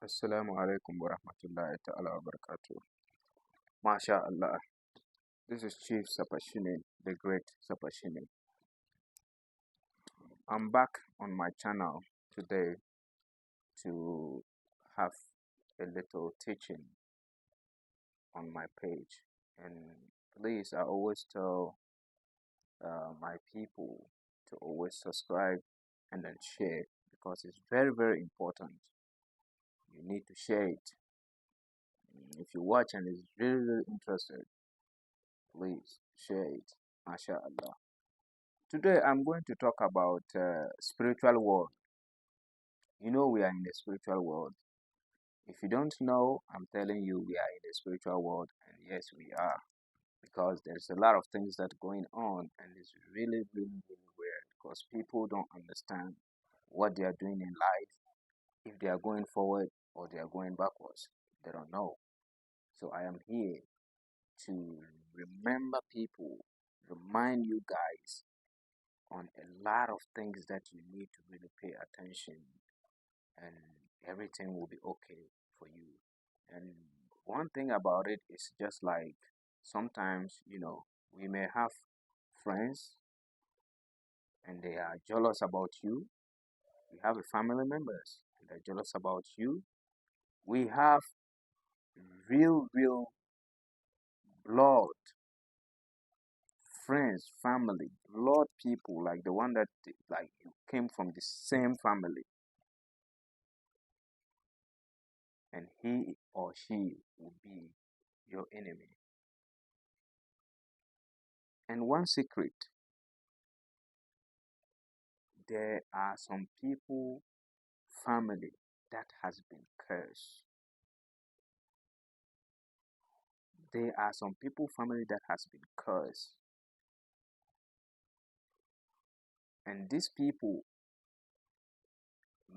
Assalamu alaikum wa rahmatullahi ta'ala wa barakatuh. MashaAllah. This is Chief Sapashine, the great Sapashine. I'm back on my channel today to have a little teaching on my page. And please, I always tell my people to always subscribe and then share because it's very, very important. You need to share it. If you watch and is really, really interested, please share it. MashaAllah. Today I'm going to talk about spiritual world. You know we are in the spiritual world. If you don't know, I'm telling you we are in the spiritual world, and yes we are, because there's a lot of things that are going on, and it's really, really, really weird because people don't understand what they are doing in life, if they are going forward or they are going backwards. They don't know. So I am here to remember people, remind you guys on a lot of things that you need to really pay attention, and everything will be okay for you. And one thing about it is just like sometimes, we may have friends and they are jealous about you. We have a family members and they're jealous about you. We have real blood friends, family, blood people, like the one that like you came from the same family, and he or she will be your enemy. And one secret, there are some people, family that has been cursed. There are some people, family that has been cursed. And these people,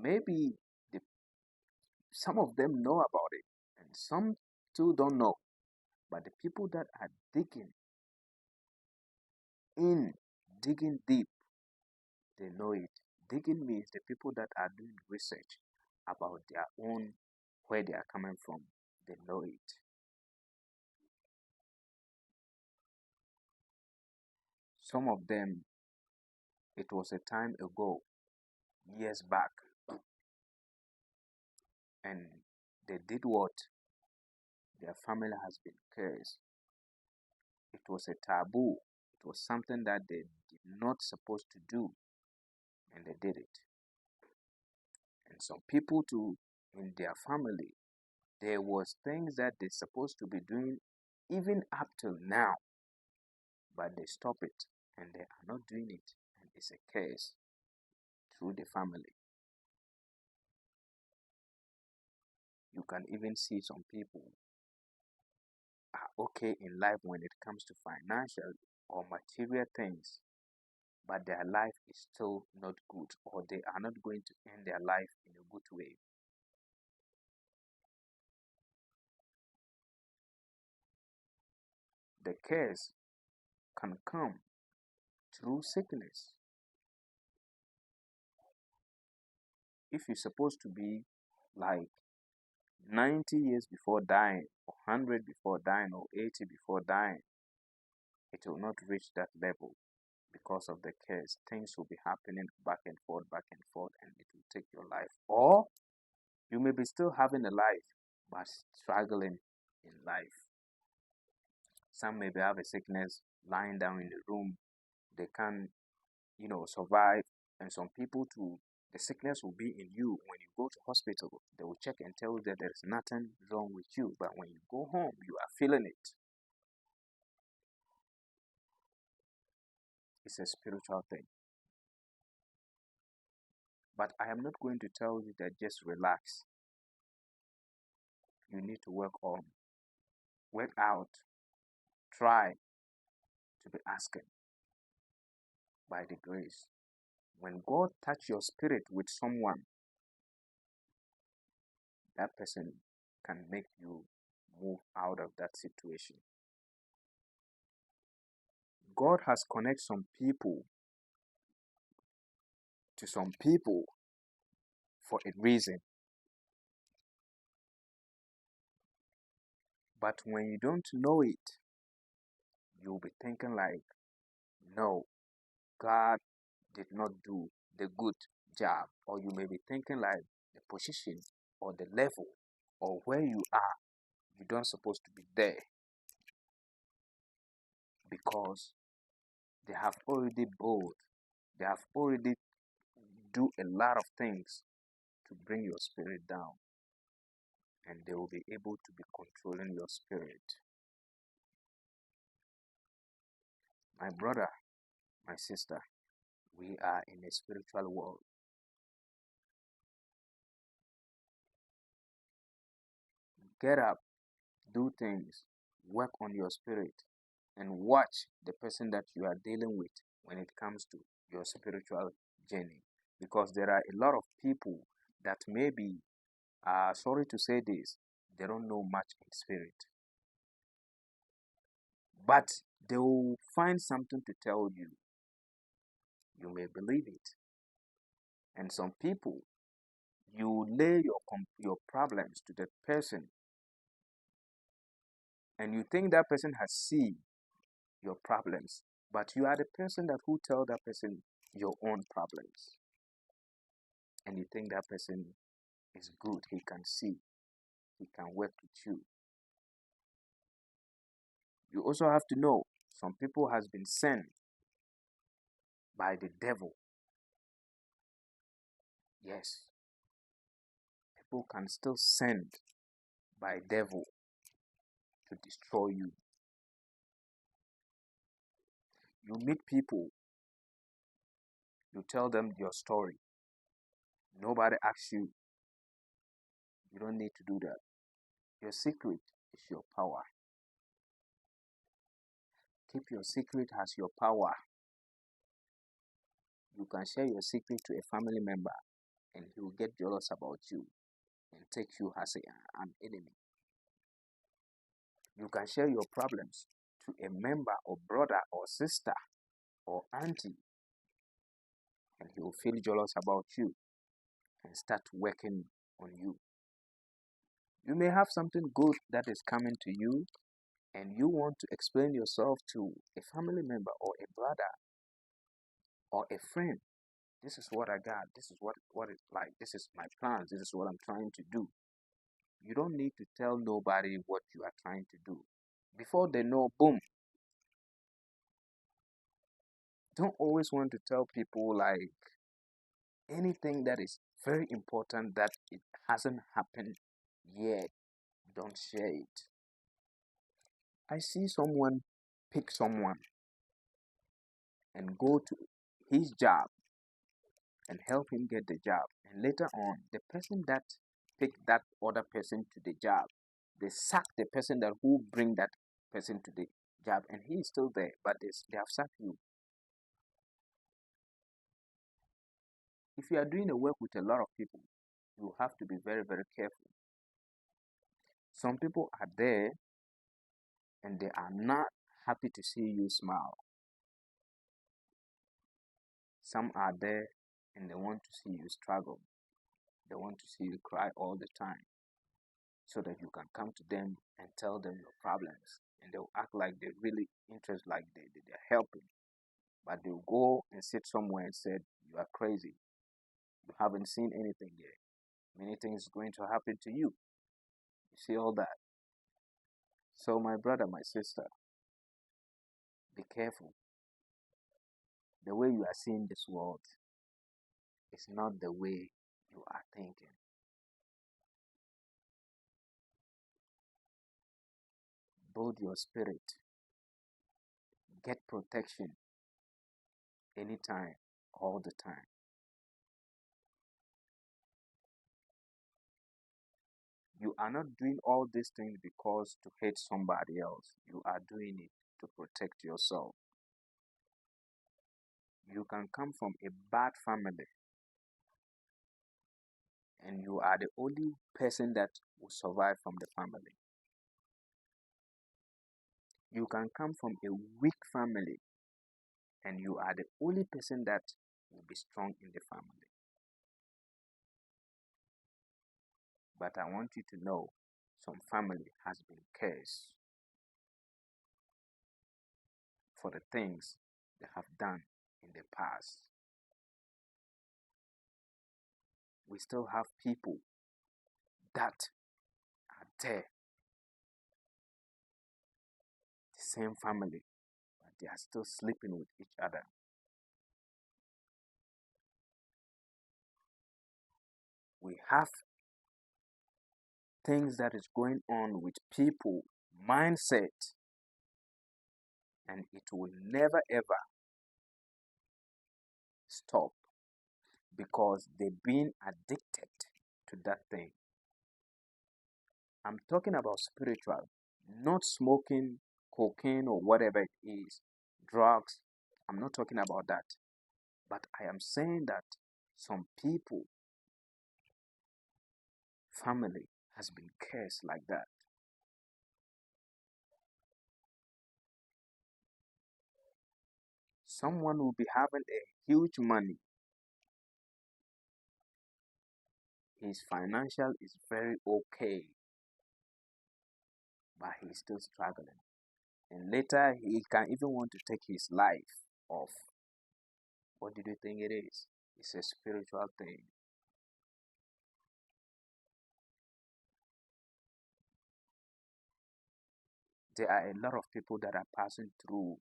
maybe the, some of them know about it, and some too don't know. But the people that are in, digging deep, they know it. Digging means the people that are doing research about their own, where they are coming from. They know it. Some of them, it was a time ago, years back, and they did what? Their family has been cursed. It was a taboo. It was something that they did not supposed to do, and they did it. And some people too, in their family, there was things that they're supposed to be doing even up till now, but they stop it and they are not doing it, and it's a curse through the family. You can even see some people are okay in life when it comes to financial or material things, but their life is still not good, or they are not going to end their life in a good way. The curse can come through sickness. If you're supposed to be like 90 years before dying, or 100 before dying, or 80 before dying, it will not reach that level because of the curse. Things will be happening back and forth, and it will take your life. Or you may be still having a life, but struggling in life. Some maybe have a sickness lying down in the room. They can't, survive. And some people too, the sickness will be in you. When you go to hospital, they will check and tell you that there is nothing wrong with you. But when you go home, you are feeling it. It's a spiritual thing. But I am not going to tell you that just relax. You need to work out, try to be asking by the grace. When God touch your spirit with someone, that person can make you move out of that situation. God has connected some people to some people for a reason. But when you don't know it, you'll be thinking like, no, God did not do the good job. Or you may be thinking like the position or the level or where you are, you don't supposed to be there because they have already bold. They have already do a lot of things to bring your spirit down, and they will be able to be controlling your spirit. My brother, my sister, we are in a spiritual world. Get up, do things, work on your spirit, and watch the person that you are dealing with when it comes to your spiritual journey. Because there are a lot of people that maybe, sorry to say this, they don't know much in spirit. But they will find something to tell you. You may believe it. And some people, you lay your problems to the person, and you think that person has seen your problems, but you are the person that who tell that person your own problems, and you think that person is good. He can see, he can work with you. You also have to know some people has been sent by the devil. Yes, people can still send by devil to destroy you. You meet people, you tell them your story. Nobody asks you. You don't need to do that. Your secret is your power. Keep your secret as your power. You can share your secret to a family member and he will get jealous about you and take you as an enemy. You can share your problems to a member or brother or sister or auntie and he will feel jealous about you and start working on you. You may have something good that is coming to you and you want to explain yourself to a family member or a brother or a friend. This is what I got. This is what it's like. This is my plans. This is what I'm trying to do. You don't need to tell nobody what you are trying to do. Before they know, boom. Don't always want to tell people like anything that is very important that it hasn't happened yet. Don't share it. I see someone pick someone and go to his job and help him get the job. And later on, the person that picked that other person to the job, they sack the person that who bring that person to the job, and he is still there, but they have sacked you. If you are doing a work with a lot of people, you have to be very, very careful. Some people are there and they are not happy to see you smile. Some are there and they want to see you struggle. They want to see you cry all the time so that you can come to them and tell them your problems. And they'll act like they're really interested, like they're helping. But they'll go and sit somewhere and say, you are crazy. You haven't seen anything yet. Many things going to happen to you. You see all that. So my brother, my sister, be careful. The way you are seeing this world is not the way you are thinking. Build your spirit. Get protection anytime, all the time. You are not doing all these things because to hate somebody else. You are doing it to protect yourself. You can come from a bad family and you are the only person that will survive from the family. You can come from a weak family and you are the only person that will be strong in the family. But I want you to know some family has been cursed for the things they have done in the past. We still have people that are there, the same family, but they are still sleeping with each other. We have things that is going on with people mindset, and it will never ever stop because they've been addicted to that thing. I'm talking about spiritual, not smoking cocaine or whatever it is, drugs. I'm not talking about that. But I am saying that some people, family has been cursed like that. Someone will be having a huge money. His financial is very okay, but he's still struggling. And later he can even want to take his life off. What do you think it is? It's a spiritual thing. There are a lot of people that are passing through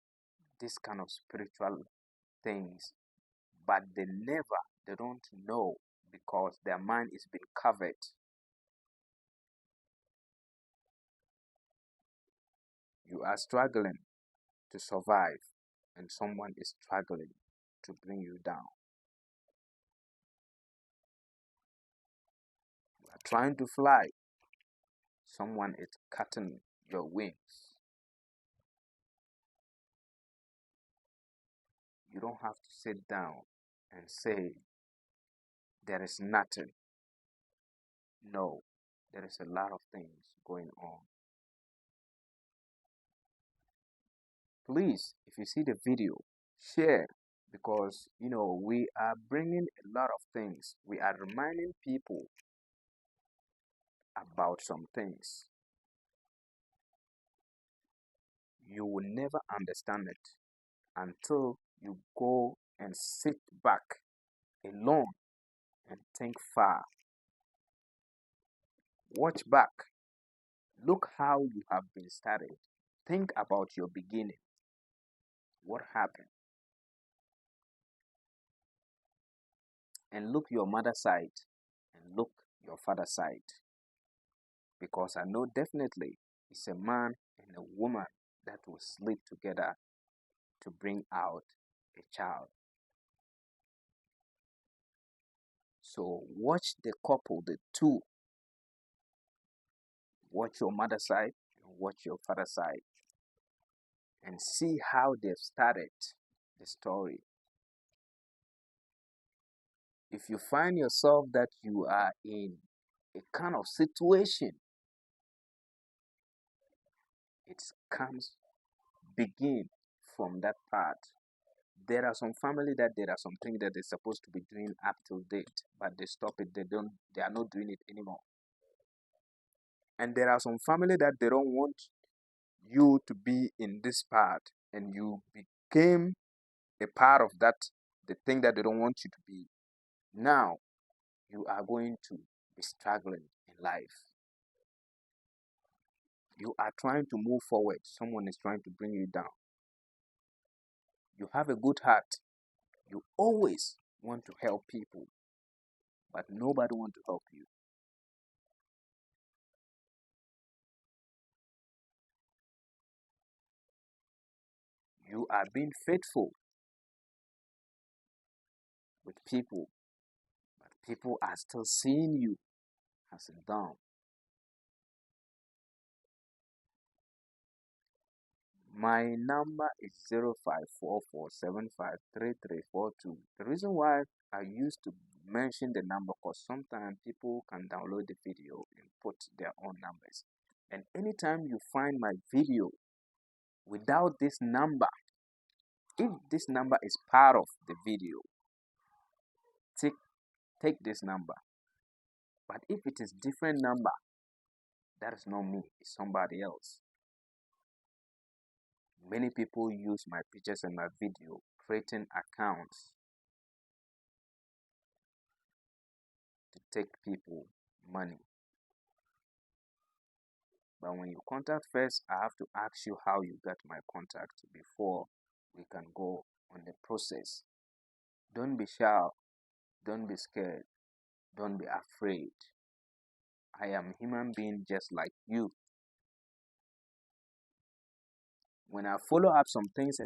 this kind of spiritual things, but they don't know because their mind is being covered. You are struggling to survive, and someone is struggling to bring you down. You are trying to fly, someone is cutting your wings. You don't have to sit down and say, there is nothing. No, there is a lot of things going on. Please, if you see the video, share because we are bringing a lot of things. We are reminding people about some things. You will never understand it until you go and sit back alone and think far. Watch back. Look how you have been started. Think about your beginning. What happened? And look your mother's side and look your father's side. Because I know definitely it's a man and a woman that will sleep together to bring out a child. So watch the couple, the two. Watch your mother's side and watch your father's side and see how they've started the story. If you find yourself that you are in a kind of situation, it comes begin from that part. There are some family that there are some things that they're supposed to be doing up till date, but they stop it. They are not doing it anymore. And there are some family that they don't want you to be in this part, and you became a part of that, the thing that they don't want you to be. Now you are going to be struggling in life. You are trying to move forward. Someone is trying to bring you down. You have a good heart. You always want to help people, but nobody wants to help you. You are being faithful with people, but people are still seeing you as a dumb. My number is 0544753342. The reason why I used to mention the number because sometimes people can download the video and put their own numbers. And anytime you find my video without this number, if this number is part of the video, take this number. But if it is different number, That is not me, it's somebody else. Many people use my pictures and my video creating accounts to take people money. But when you contact first, I have to ask you how you got my contact before we can go on the process. Don't be shy, don't be scared, don't be afraid. I am a human being just like you. When I follow up some things